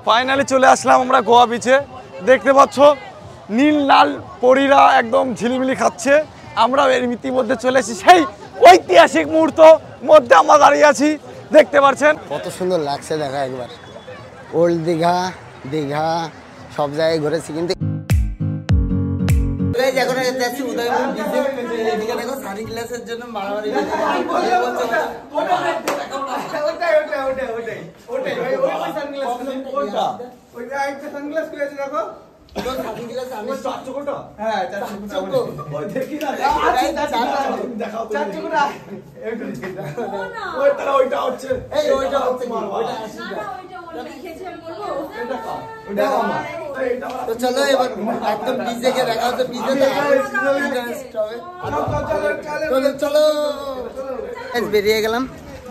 Finally চলে আসলাম আমরা গোয়া বিচে। দেখতে পাচ্ছ নীল লাল পরীরা একদম ঝিলিমিলি খাচ্ছে। আমরা এর ইতিমধ্যে চলে এসেছি সেই ঐতিহাসিক মুহূর্ত মধ্যে আমরা দাঁড়িয়ে আছি। দেখতে পাচ্ছেন কত সুন্দর লাগছে, দেখা একবার। ওল্ড দীঘা, দীঘা সব জায়গায় ঘুরেছি, কিন্তু এখন যাচ্ছি উদয়পুর বিচে। এদিকে দেখো সানগ্লাসের জন্য মারামারি। তো চলো এবার একদম বিচ দেখে দেখা হচ্ছে। চলো বেরিয়ে গেলাম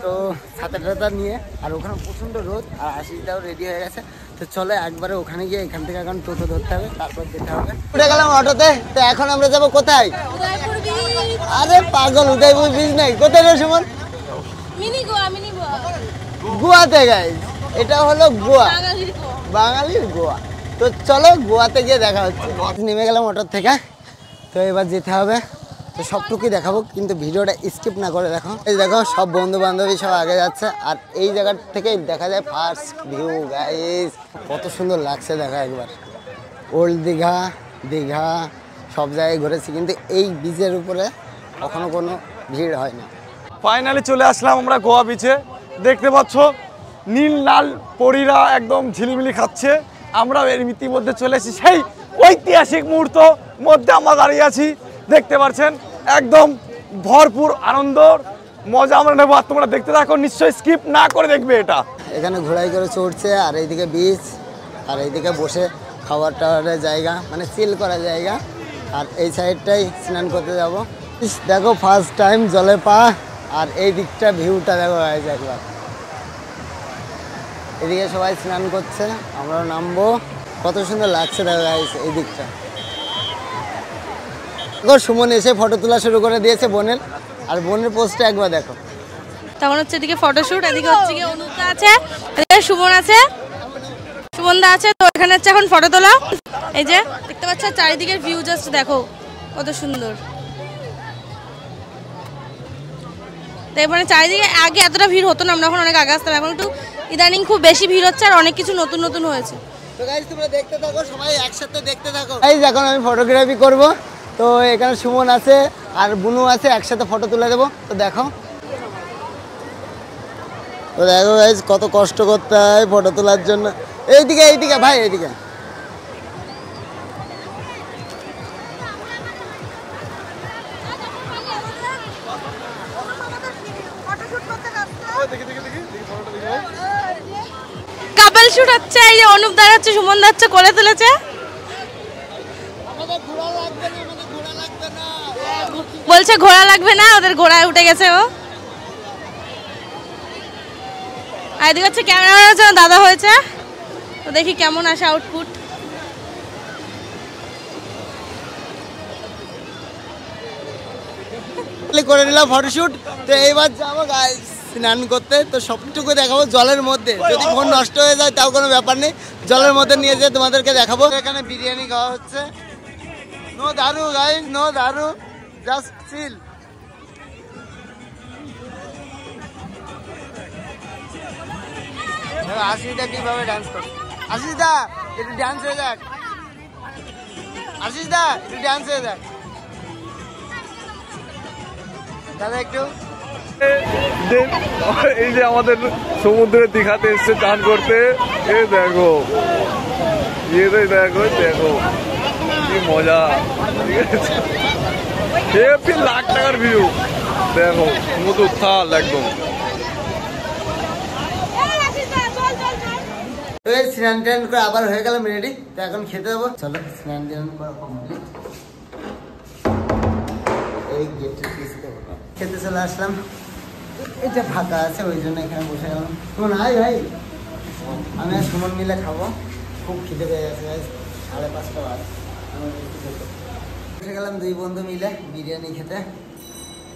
তো ছাতা টাতা নিয়ে। আর ওখানে প্রচন্ড রোদ, আর আশিসটাও রেডি হয়ে গেছে। তো চলো একবারে ওখানে গিয়ে এখান থেকে এখন টোটো ধরতে হবে, তারপর যেতে হবে। উঠে গেলাম অটোতে। তো এখন আমরা যাবো কোথায়? আরে পাগল, উদয়পুর বিচ নাই, কোথায় রে সুমন? গোয়াতে গাইস, এটা হলো গোয়া, বাঙালির গোয়া। তো চলো গোয়াতে গিয়ে দেখা হচ্ছে। নেমে গেলাম অটোর থেকে। তো এবার যেতে হবে, তো সবটুকুই দেখাবো, কিন্তু ভিডিওটা স্কিপ না করে দেখো। এই দেখো সব বন্ধু বান্ধবী সব আগে যাচ্ছে, আর এই জায়গা থেকে দেখা যায় ফার্স্ট ভিউ গাইস। কত সুন্দর লাগছে, দেখা একবার। ওল্ড দীঘা, দীঘা সব জায়গায় ঘুরেছি, কিন্তু এই বিচের উপরে কখনো কোনো ভিড় হয় না। ফাইনালি চলে আসলাম আমরা গোয়া বিচে। দেখতে পাচ্ছ নীল লাল পরীরা একদম ঝিলিমিলি খাচ্ছে। আমরা এর ইতিমধ্যে চলে এসেছি সেই ঐতিহাসিক মুহূর্ত মধ্যে আমরা দাঁড়িয়ে আছি। দেখতে পাচ্ছেন একদম ভরপুর আনন্দ মজা আমরা নেবো। আর তোমরা দেখতে থাকো, নিশ্চয়ই স্কিপ না করে দেখবে এটা। এখানে ঘোড়াই করে চড়ছে, আর এইদিকে বিচ, আর এইদিকে বসে খাবার টাওয়ারের জায়গা, মানে চিল করার জায়গা। আর এই সাইডটাই স্নান করতে যাব। দেখো ফার্স্ট টাইম জলে পা, আর এই দিকটা ভিউটা দেখো গাইস একবার। এদিকে সবাই স্নান করছে, আমরাও নামবো। কত সুন্দর লাগছে দেখো গাইস এই দিকটা। সুমন এসে ফটো তোলা শুরু করে দিয়েছে বোনের, আর বোনের পোস্টটা একবার দেখো। তখন হচ্ছে এদিকে ফটোশুট, এদিকে হচ্ছে কি অনুকা আছে, এদিকে সুমন আছে, সুমনদা আছে। তো এখানে হচ্ছে এখন ফটো তোলা। এই যে দেখতে পাচ্ছ চারিদিকের ভিউ, জাস্ট দেখো কত সুন্দর। তাই মানে চারিদিকে আগে এতটা ভিড় হতো না, আমরা এখন অনেক আগে আসতাম। এখন একটু ইদানিং খুব বেশি ভিড় হচ্ছে, আর অনেক কিছু নতুন নতুন হয়েছে। তো গাইস তোমরা দেখতে থাকো, সবাই একসাথে দেখতে থাকো। গাইস এখন আমি ফটোগ্রাফি করব। তো এখানে সুমন আছে আর বুনু আছে, একসাথে ফটো তুলে দেবো। তো দেখো, তো দেখো গাইস কত কষ্ট করতে হয় ফটো তোলার জন্য। এইদিকে এইদিকে ভাই, এইদিকে। কাপল শুট হচ্ছে। এই যে অনুপ দা হচ্ছে, সুমন দা হচ্ছে, কোলে তুলেছে। বলছে ঘোড়া লাগবে না, ওদের ঘোড়ায় উঠে গেছে ও। আর এদিকে হচ্ছে ক্যামেরাম্যানের জন্য দাদা হয়েছে। তো দেখি কেমন আসে আউটপুট। করে নিলাম ফটোশুট। তো এইবার যাবো গাইস স্নান করতে। তো সবটুকু দেখাবো জলের মধ্যে। যদি ফোন নষ্ট হয়ে যায় তাও কোনো ব্যাপার নেই, জলের মধ্যে নিয়ে যেয়ে তোমাদেরকে দেখাবো। এখানে বিরিয়ানি খাওয়া হচ্ছে। নো দারু গাইস, নো দারু, জাস্ট চিল। আশিসদা কিভাবে ডান্স করছে। আশিসদা একটু ডান্স হয়ে যাক। আশিসদা একটু ডান্স হয়ে যাক দাদা একটু। এই যে আমাদের সমুদ্রে দীঘাতে এসছে চান করতে। এই দেখো, দেখো দেখো কি মজা। ঠিক আছে, লাখ টাকার ভিউ দেখো, সমুদ্র উত্তাল একদম। স্নান টান করে আবার হয়ে গেলাম রেডি। তো এখন খেতে দেবো। চলো স্নান টান করা কমপ্লিট। এই গেটের পিছনে খেতে চলে আসলাম। এটা ফাঁকা আছে, ওই জন্য এখানে বসে গেলাম। সুমন হাই ভাই, আমি আর সুমন মিলে খাবো। খুব খিদে পেয়ে গেছে, 5:30 বাজে। বসে গেলাম দুই বন্ধু মিলে বিরিয়ানি খেতে।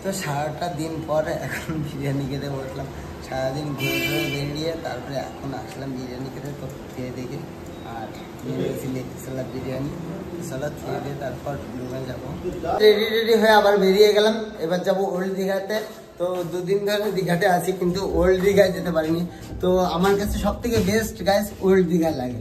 তো সারাটা দিন পর এখন বিরিয়ানি খেতে বসলাম। সারাদিন ঘুরে ঘুরে বেরিয়ে তারপরে এখন আসলাম বিরিয়ানি খেতে। তো খেয়ে দেখি সালাদ বিরিয়ানি, সালাদ খেয়ে দিয়ে তারপর রুমে যাবো। রেডি হয়ে আবার বেরিয়ে গেলাম। এবার যাবো ওল্ড দীঘাতে। তো দুদিন ধরে দীঘাতে আছি কিন্তু ওল্ড দীঘায় যেতে পারিনি। তো আমার কাছে সব থেকে বেস্ট গাইস ওল্ড দীঘায় লাগে,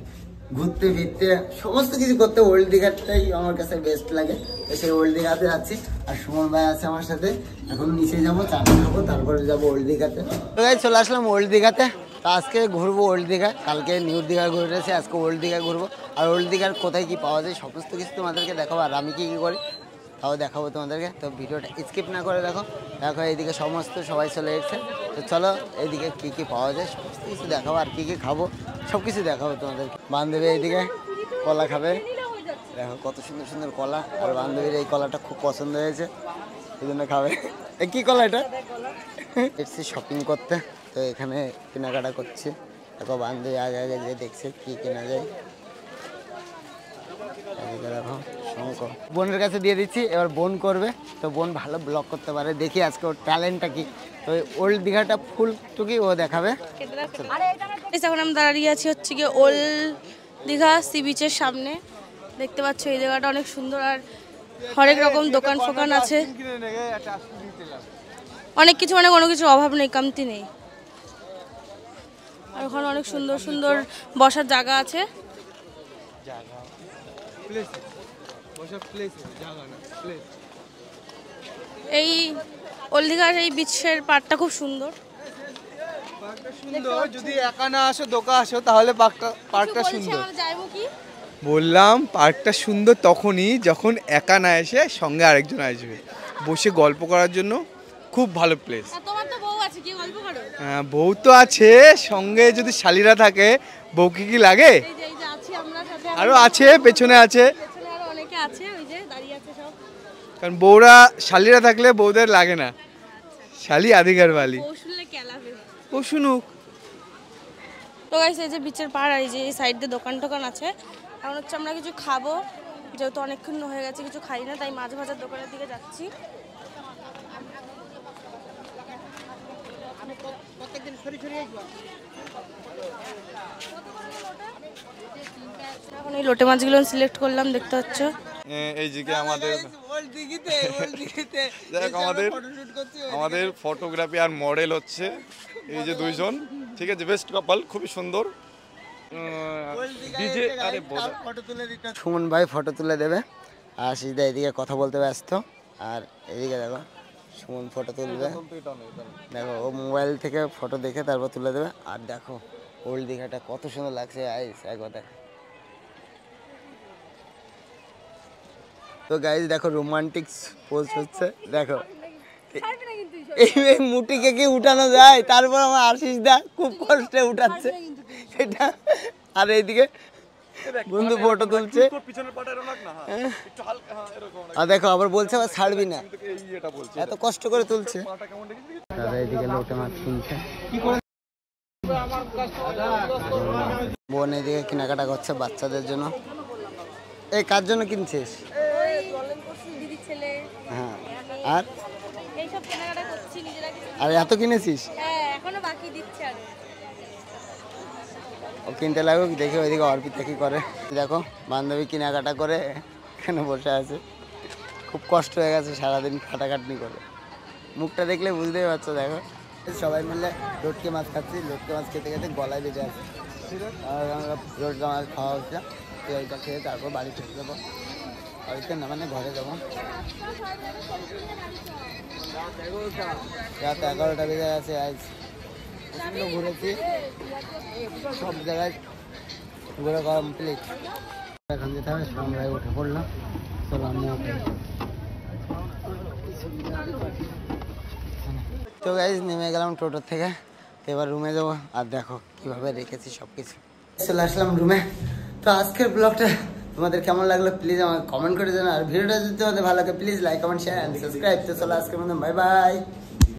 ঘুরতে ফিরতে সমস্ত কিছু করতে ওল্ড দীঘাটাই আমার কাছে বেস্ট লাগে। তো সেই ওল্ড দীঘাতে যাচ্ছি আর সুমন ভাই আছে আমার সাথে। এখন নিচে যাবো, চা খাবো, তারপরে যাবো ওল্ড দীঘাতে। তো গাইস চলে আসলাম ওল্ড দীঘাতে। তো আজকে ঘুরবো ওল্ড দীঘা, কালকে নিউ দীঘা ঘুরেছি, আজকে ওল্ড দীঘায় ঘুরবো। আর ওল্ড দীঘার কোথায় কি পাওয়া যায় সমস্ত কিছু তোমাদেরকে দেখাবো, আর আমি কি করি তাও দেখাবো তোমাদেরকে। তো ভিডিওটা স্কিপ না করে দেখো। এইদিকে সমস্ত সবাই চলে এসেছে। তো চলো এইদিকে কি কি পাওয়া যায় সমস্ত কিছু দেখাবো, আর কি কি খাবো সব কিছু দেখাবো তোমাদেরকে। বান্ধবী এইদিকে কলা খাবে, দেখো কত সুন্দর সুন্দর কলা। আর বান্ধবীর এই কলাটা খুব পছন্দ হয়েছে, এই জন্য খাবে। কি কলা এটা? এসছি শপিং করতে, তো এখানে কেনাকাটা করছি। দেখো বান্ধবী আগে আগে যে দেখছে কি কেনা যায়। দেখো শঙ্কর বোনের কাছে দিয়ে দিচ্ছি, এবার বোন করবে। তো বোন ভালো ব্লগ করতে পারে, দেখি আজকে ওর ট্যালেন্টটা কি। তো ওল্ড দীঘাটা ফুল টুকি ও দেখাবে। এখন আমি দাঁড়িয়ে আছি হচ্ছে গিয়ে ওল্ড দীঘা সি বিচের সামনে। দেখতে পাচ্ছ এই জায়গাটা অনেক সুন্দর, আর হরেক রকম দোকান ফোকান আছে, অনেক কিছু, মানে কোনো কিছু অভাব নেই, কমতি নেই। আর ওখানে অনেক সুন্দর সুন্দর বসার জায়গা আছে। এই ওল্ড দীঘার এই বিচের পাড়টা খুব সুন্দর। যদি একা না আসো দোকা আসো তাহলে পার্কটা সুন্দর। কি বললাম পার্কটা সুন্দর তখনই যখন একা না এসে সঙ্গে আরেকজন আসবে, বসে গল্প করার জন্য খুব ভালো প্লেস। তোমার তো বউ আছে, কি গল্প করো? হ্যাঁ বউ তো আছে, সঙ্গে যদি শালিরা থাকে বউকে কি লাগে? এই যে আছি আমরা সাথে, আরো আছে, পেছনে আছে, পেছনে আরো অনেকে আছে, ওই যে দাঁড়িয়ে আছে সব। কারণ বউরা শালিরা থাকলে বউদের লাগে না, শালি আধিকার বালি। বউ শুনলে কেলাবে। ও শুনুক। তো গাইস এই যে বিচের পাড়, আর এই যে এই সাইড দিয়ে দোকান টোকান আছে। এখন হচ্ছে আমরা কিছু খাবো, যেহেতু অনেকক্ষণ হয়ে গেছে কিছু খাই না, তাই মাছ ভাজার দোকানের দিকে যাচ্ছি। এখন এই লোটে মাছগুলো সিলেক্ট করলাম, দেখতে পাচ্ছ। এই দিকে আমাদের আমাদের ফটোগ্রাফি আর মডেল হচ্ছে এই যে দুইজন, ঠিক আছে, বেস্ট কাপল, খুবই সুন্দর। সুমন ভাই ফটো তুলে দেবে, আর সিধা এদিকে কথা বলতে ব্যস্ত। আর এদিকে দেখো সুমন ফটো তুলবে, দেখো ও মোবাইল থেকে ফটো দেখে তারপর তুলে দেবে। আর দেখো ওল্ড দীঘাটা কত সুন্দর লাগছে, আইস একবার দেখো। তো গাইজ দেখো রোমান্টিক পোজ হচ্ছে, দেখো এই মুটিকে কি উঠানো যায়? তারপর আমার আশিস দা খুব কষ্টে উঠাচ্ছে এটা। আর এইদিকে বন্ধু ফটো তুলছে, আর দেখো আবার বলছে আবার ছাড়বি না, এত কষ্ট করে তুলছে। দাদা এইদিকে লোটে মাছ কিনছে, বোন এইদিকে কেনাকাটা করছে বাচ্চাদের জন্য। এই কার জন্য কিনছিস? হ্যাঁ, আর আর এত কিনেছিস? ও কিনতে লাগুক, দেখি ওইদিকে অর্পিতা কি করে। দেখো বান্ধবী কেনাকাটা করে এখানে বসে আছে, খুব কষ্ট হয়ে গেছে সারাদিন খাটাখাটনি করে, মুখটা দেখলে বুঝতেই পারছো। দেখো সবাই মিলে লটকে মাছ খাচ্ছি, লটকে মাছ খেতে খেতে গলায় বেজে আছে। আর আমরা লটকে মাছ খাওয়া হচ্ছে, এইটা খেয়ে তারপর বাড়ি চলে যাবো। বাড়িতে না মানে ঘরে যাবো। রাত 11টা বেজে গেছে, আজ ঘুরেছি সব জায়গায়, ঘুরে কমপ্লিট। এখন যেতে হবে, সন্ধ্যায় উঠে পড়লাম। চলো আমি তো গাইজ নেমে গেলাম টোটোর থেকে, এবার রুমে যাবো। আর দেখো কিভাবে রেখেছি সব কিছু। চলে আসলাম রুমে। তো আজকের ব্লগটা তোমাদের কেমন লাগলো প্লিজ আমাকে কমেন্ট করে জানাও। আর ভিডিওটা যদি তোমাদের ভালো লাগে please like comment share and subscribe. তো চলো আজকের মতো বাই বাই।